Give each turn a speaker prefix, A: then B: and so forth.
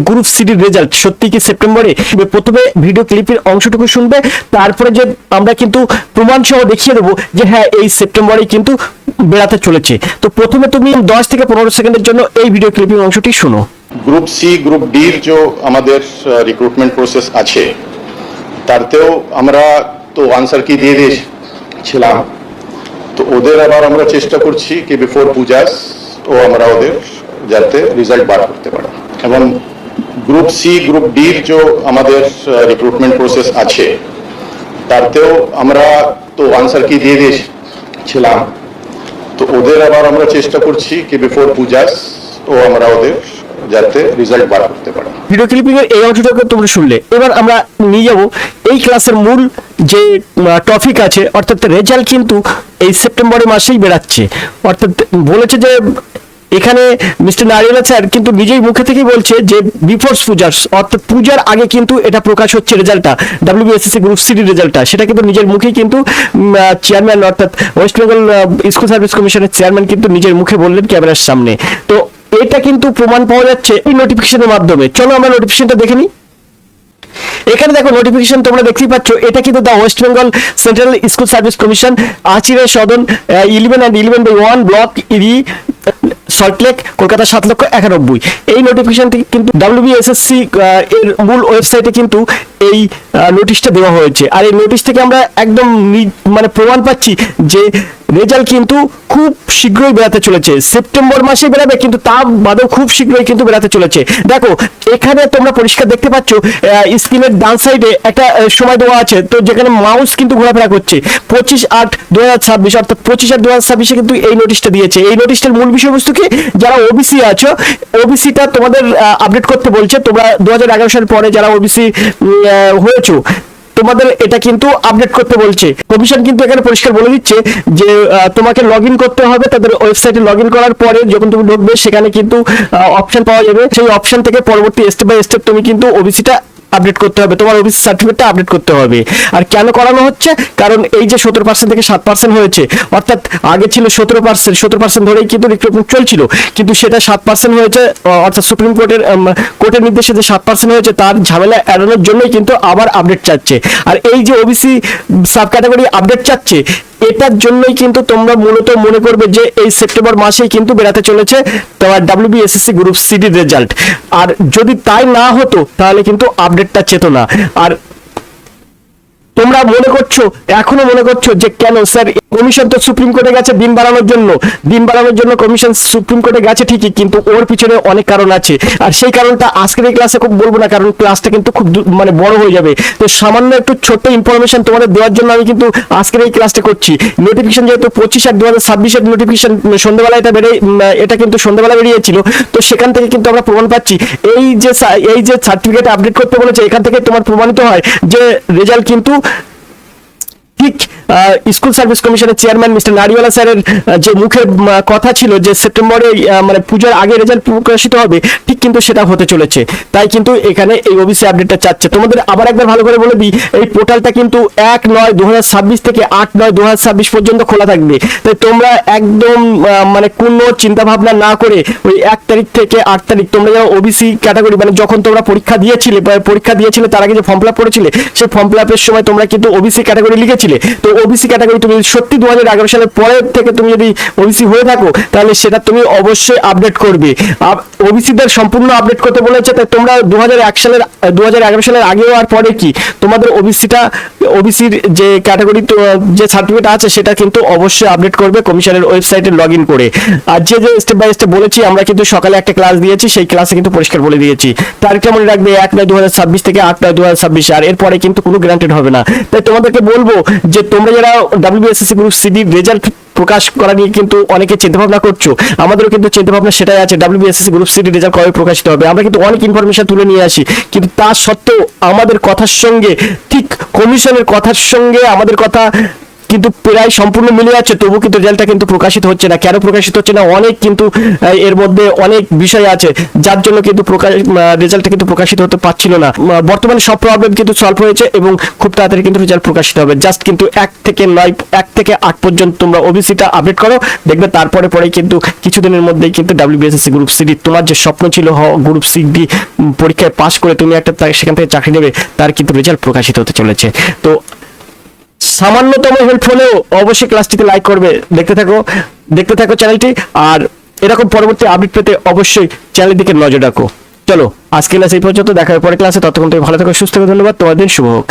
A: Group সিডির result সত্যি কি সেপ্টেম্বরে? প্রথমে ভিডিও ক্লিপের অংশটুকু শুনবে, তারপরে যে আমরা কিন্তু প্রমাণ সহ দেখিয়ে দেবো যে হ্যাঁ এই সেপ্টেম্বরে কিন্তু বেড়াতে চলেছে। তো প্রথমে তুমি 10 থেকে 15 সেকেন্ডের জন্য এই ভিডিও ক্লিপিং অংশটি শুনো।
B: গ্রুপ সি গ্রুপ ডির যে আমাদের রিক্রুটমেন্ট প্রসেস আছে তারতেও আমরা তো আনসার কি দিয়ে দিয়েছিলাম, তো ওদের আবার আমরা চেষ্টা করছি কি বিফোর পূজাস ও আমরা ওদের যাতে রেজাল্ট বার করতে পারি। এবং গ্রুপ সি গ্রুপ ডির যে আমাদের রিক্রুটমেন্ট প্রসেস আছে তারতেও আমরা তো আনসার কি দিয়ে দিয়েছিলাম, তো ওদের আবার আমরা চেষ্টা করছি কি বিফোর পূজাস ও আমরা ওদের যাতে রেজাল্ট বার করতে পারি।
A: ভিডিও ক্লিপিং এর এই অংশটাকে তোমরা শুনলে, এবার আমরা নিয়ে যাব এই ক্লাসের মূল যে টপিক আছে, অর্থাৎ রেজাল্ট কিন্তু এই সেপ্টেম্বর মাসেই বেরাচ্ছে। অর্থাৎ বলেছে যে এখানে মিস্টার নারিয়ালা স্যার কিন্তু নিজেই মুখে থেকেই বলছে যে বিফোর পূজার, অর্থাৎ পূজার আগে কিন্তু এটা প্রকাশ হচ্ছে রেজাল্টটা, WBSSC গ্রুপ সি রেজাল্টটা, সেটা কিন্তু নিজের মুখেই কিন্তু চেয়ারম্যান অর্থাৎ ওয়েস্ট বেঙ্গল স্কুল সার্ভিস কমিশনের চেয়ারম্যান কিন্তু নিজের মুখে বললেন ক্যামেরার সামনে। তো এটা কিন্তু প্রমাণ পাওয়া যাচ্ছে এই নোটিফিকেশনের মাধ্যমে। চলো আমরা নোটিফিকেশনটা দেখে নিই। এখানে দেখো নোটিফিকেশন তোমরা দেখতেই পাচ্ছ, এটা কিন্তু the West Bengal central school service commission, Acharya Sadan 11/11/1 block EE Salt Lake, Kolkata 7,91,000। এই নোটিফিকেশনটি কিন্তু WBSSC এর মূল ওয়েবসাইটে কিন্তু এই নোটিশটা দেওয়া হয়েছে। আর এই নোটিশ থেকে আমরা একদম মানে প্রমাণ পাচ্ছি যে রেজাল্ট কিন্তু খুব শীঘ্রই বেরাতে চলেছে, সেপ্টেম্বর মাসে বেরাবে, কিন্তু তা বাদেও খুব শীঘ্রই কিন্তু বেরাতে চলেছে। দেখো এখানে তোমরা পরিষ্কার দেখতে পাচ্ছ স্ক্রিনের ডান সাইডে একটা সময় দেওয়া আছে, তো যেখানে মাউস কিন্তু ঘোরাফেরা করছে 25/8/2026, অর্থাৎ 25/8/2026 কিন্তু এই নোটিশটা দিয়েছে। এই নোটিশটার মূল বিষয়বস্তু কি, যারা ওবিসি আছো ওবিসিটা তোমাদের আপডেট করতে বলছে। তোমরা 2011 সালের পরে যারা ওবিসি হয়েছো তোমাদের এটা কিন্তু আপডেট করতে বলছে। কমিশন কিন্তু এখানে পরিষ্কার বলে দিচ্ছে যে তোমাকে লগ ইন করতে হবে, তাদের ওয়েবসাইটে লগ ইন করার পরে যখন তুমি ঢুকবে সেখানে কিন্তু অপশন পাওয়া যাবে, সেই অপশন থেকে পরবর্তী স্টেপ বাই স্টেপ তুমি কিন্তু ওবিসিটা আপডেট করতে হবে, তোমার ওবিসি সার্টিফিকেটটা আপডেট করতে হবে। আর কেন করানো হচ্ছে, কারণ এই যে 17% থেকে 7% হয়েছে, অর্থাৎ আগে ছিল 17% ধরেই কিন্তু রিক্রুটমেন্ট চলছিল, কিন্তু সেটা 7% হয়েছে, অর্থাৎ সুপ্রিম কোর্টের নির্দেশে যে 7% হয়েছে তার ঝামেলা এড়ানোর জন্যই কিন্তু আবার আপডেট চাচ্ছে। আর এই যে ওবিসি সাব ক্যাটাগরি আপডেট চাচ্ছে, এটার জন্যই কিন্তু তোমরা মূলত মনে করবে যে এই সেপ্টেম্বর মাসেই কিন্তু বেরাতে চলেছে তোমার WBSSC গ্রুপ সি রেজাল্ট। আর যদি তাই না হতো তাহলে কিন্তু আপডেটটা চেত না। আর তোমরা মনে করছো, এখনো মনে করছো যে কেন স্যার কমিশন তো সুপ্রিম কোর্টে গেছে দিন বাড়ানোর জন্য কমিশন সুপ্রিম কোর্টে গেছে ঠিকই, কিন্তু ওর পিছনে অনেক কারণ আছে। আর সেই কারণটা আজকের এই ক্লাসে খুব বলবো না, কারণ ক্লাসটা কিন্তু খুব মানে বড় হয়ে যাবে। তো সামান্য একটু ছোট্ট ইনফরমেশন তোমাদের দেওয়ার জন্য আমি কিন্তু আজকের এই ক্লাসটা করছি। নোটিফিকেশন যেহেতু 25/8/2026 নোটিফিকেশন সন্ধ্যাবেলা এটা কিন্তু সন্ধ্যাবেলা বেরিয়েছিল, তো সেখান থেকে কিন্তু আমরা প্রমাণ পাচ্ছি এই যে সার্টিফিকেট আপডেট করতে বলেছে, এখান থেকে তোমার প্রমাণিত হয় যে রেজাল্ট কিন্তু ঠিক স্কুল সার্ভিস কমিশনের চেয়ারম্যান মিস্টার নারিওয়ালা স্যারের যে মুখের কথা ছিল যে সেপ্টেম্বরে মানে পূজার আগে রেজাল্ট প্রকাশিত হবে, ঠিক কিন্তু সেটা হতে চলেছে। তাই কিন্তু এখানে এই ওবিসি আপডেটটা চাচ্ছে। তোমাদের আবার একবার ভালো করে বলে দিই, এই পোর্টালটা কিন্তু 1/9/2026 থেকে 8/9/2026 পর্যন্ত খোলা থাকবে। তাই তোমরা একদম মানে কোনো চিন্তা ভাবনা না করে ওই 1 তারিখ থেকে 8 তারিখ তোমরা যারা ওবিসি ক্যাটাগরি, মানে যখন তোমরা পরীক্ষা দিয়েছিলে তার আগে যে ফর্ম ফিল আপ করেছিলে, সেই ফর্ম ফিল আপের সময় তোমরা কিন্তু ওবিসি ক্যাটাগরি লিখেছিলে। তো ওবিসি ক্যাটাগরি তুমি সত্যি 2011 সালের পরের থেকে তুমি যদি ওবিসি হয়ে থাকো তাহলে সেটা তুমি অবশ্যই আপডেট করবে। ওবিসিদের সম্পূর্ণ আপডেট করতে বলেছে। তাই তোমরা 2011 সালের আগেও আর পরে কি তোমাদের ওবিসির যে ক্যাটাগরি যে সার্টিফিকেট আছে সেটা কিন্তু অবশ্যই আপডেট করবে কমিশনের ওয়েবসাইটে লগ ইন করে। আর যে স্টেপ বাই স্টেপ বলেছি আমরা কিন্তু সকালে একটা ক্লাস দিয়েছি, সেই ক্লাসে কিন্তু পরিষ্কার বলে দিয়েছি। তারিখটা মনে রাখবে 1/9/2026 থেকে 8/9/2026, আর এরপরে কিন্তু কোনো গ্যারান্টেড হবে না। তাই তোমাদেরকে বলবো যে তোমরা যারা WBSSC গ্রুপ সি রেজাল্ট প্রকাশ করা নিয়ে কিন্তু অনেকে চিন্তা ভাবনা করছো, আমাদেরও কিন্তু চিন্তা ভাবনা সেটাই আছে WBSSC গ্রুপ সি রেজাল্ট কবে প্রকাশিত হবে। আমরা কিন্তু অনেক ইনফরমেশন তুলে নিয়ে আসি, কিন্তু তা সত্ত্বেও আমাদের কথার সঙ্গে ঠিক কমিশনের কথার সঙ্গে আমাদের কথা কিন্তু প্রায় সম্পূর্ণ মিলে যাচ্ছে, তবু কিন্তু রেজাল্টটা কিন্তু প্রকাশিত হচ্ছে না। কেন প্রকাশিত হচ্ছে না? অনেক কিন্তু এর মধ্যে অনেক বিষয় আছে যার জন্য কিন্তু রেজাল্টটা কিন্তু প্রকাশিত হতে পারছিল না। বর্তমানে সব প্রবলেম কিন্তু সলভ হয়েছে এবং খুব তাড়াতাড়ি কিন্তু রেজাল্ট প্রকাশিত হবে। জাস্ট কিন্তু 1 থেকে 8 পর্যন্ত তোমরা ওবিসিটা আপডেট করো, দেখবে তারপরে পরেই কিন্তু কিছুদিনের মধ্যেই কিন্তু WBSSC গ্রুপ সি তোমার যে স্বপ্ন ছিল গ্রুপ সি পরীক্ষায় পাশ করে তুমি একটা সেখান থেকে চাকরি নেবে, তার কিন্তু রেজাল্ট প্রকাশিত হতে চলেছে। তো সামান্যতম হেল্প হলেও অবশ্যই ক্লাসটিতে লাইক করবে, দেখতে থাকো চ্যানেলটি, আর এরকম পরবর্তী আপডেট পেতে অবশ্যই চ্যানেলের দিকে নজর রাখো। চলো আজকে ক্লাস এই পর্যন্ত, দেখা হবে পরে ক্লাসে। ততক্ষণ তুমি ভালো থাকো, সুস্থ থাকো, ধন্যবাদ, তোমার দিন শুভ হোক।